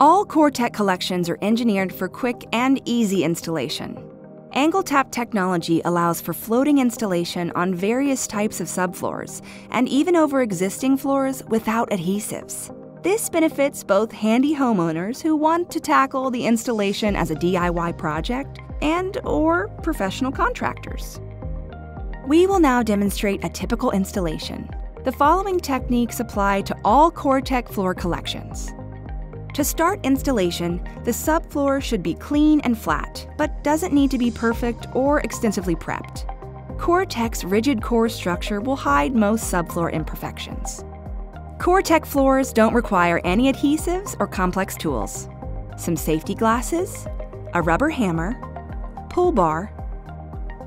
All CoreTec collections are engineered for quick and easy installation. Angle tap technology allows for floating installation on various types of subfloors and even over existing floors without adhesives. This benefits both handy homeowners who want to tackle the installation as a DIY project and/or professional contractors. We will now demonstrate a typical installation. The following techniques apply to all CoreTec floor collections. To start installation, the subfloor should be clean and flat, but doesn't need to be perfect or extensively prepped. CoreTec's rigid core structure will hide most subfloor imperfections. CoreTec floors don't require any adhesives or complex tools. Some safety glasses, a rubber hammer, pull bar,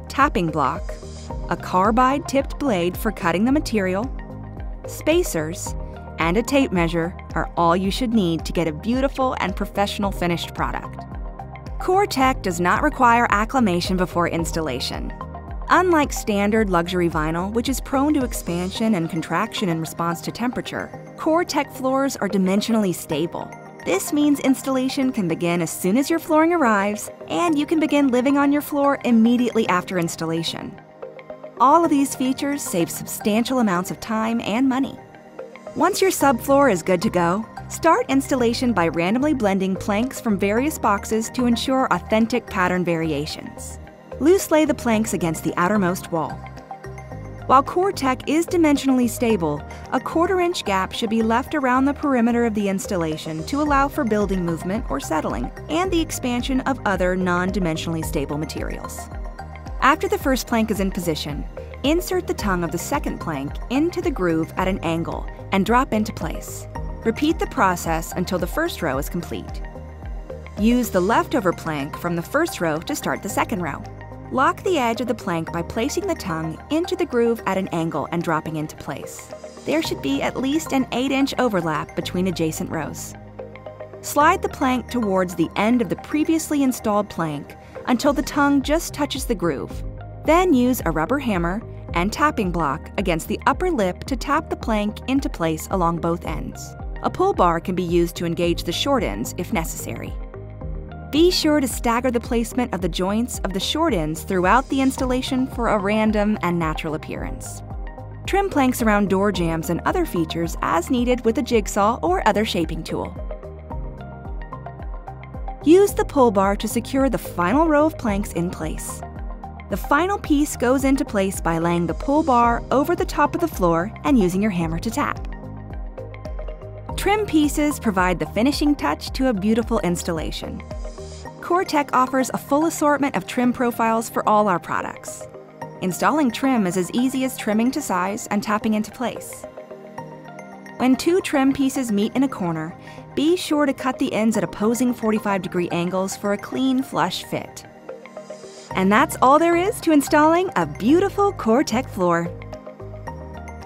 tapping block, a carbide-tipped blade for cutting the material, spacers, and a tape measure are all you should need to get a beautiful and professional finished product. CoreTec does not require acclimation before installation. Unlike standard luxury vinyl, which is prone to expansion and contraction in response to temperature, CoreTec floors are dimensionally stable. This means installation can begin as soon as your flooring arrives, and you can begin living on your floor immediately after installation. All of these features save substantial amounts of time and money. Once your subfloor is good to go, start installation by randomly blending planks from various boxes to ensure authentic pattern variations. Loose lay the planks against the outermost wall. While CoreTec is dimensionally stable, a 1/4-inch gap should be left around the perimeter of the installation to allow for building movement or settling and the expansion of other non-dimensionally stable materials. After the first plank is in position, insert the tongue of the second plank into the groove at an angle and drop into place. Repeat the process until the first row is complete. Use the leftover plank from the first row to start the second row. Lock the edge of the plank by placing the tongue into the groove at an angle and dropping into place. There should be at least an 8-inch overlap between adjacent rows. Slide the plank towards the end of the previously installed plank until the tongue just touches the groove. Then use a rubber hammer and tapping block against the upper lip to tap the plank into place along both ends. A pull bar can be used to engage the short ends if necessary. Be sure to stagger the placement of the joints of the short ends throughout the installation for a random and natural appearance. Trim planks around door jambs and other features as needed with a jigsaw or other shaping tool. Use the pull bar to secure the final row of planks in place. The final piece goes into place by laying the pull bar over the top of the floor and using your hammer to tap. Trim pieces provide the finishing touch to a beautiful installation. CoreTec offers a full assortment of trim profiles for all our products. Installing trim is as easy as trimming to size and tapping into place. When two trim pieces meet in a corner, be sure to cut the ends at opposing 45-degree angles for a clean, flush fit. And that's all there is to installing a beautiful CoreTec floor.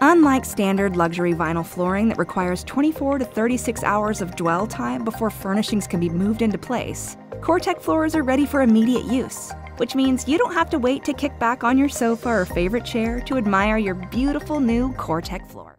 Unlike standard luxury vinyl flooring that requires 24 to 36 hours of dwell time before furnishings can be moved into place, CoreTec floors are ready for immediate use, which means you don't have to wait to kick back on your sofa or favorite chair to admire your beautiful new CoreTec floor.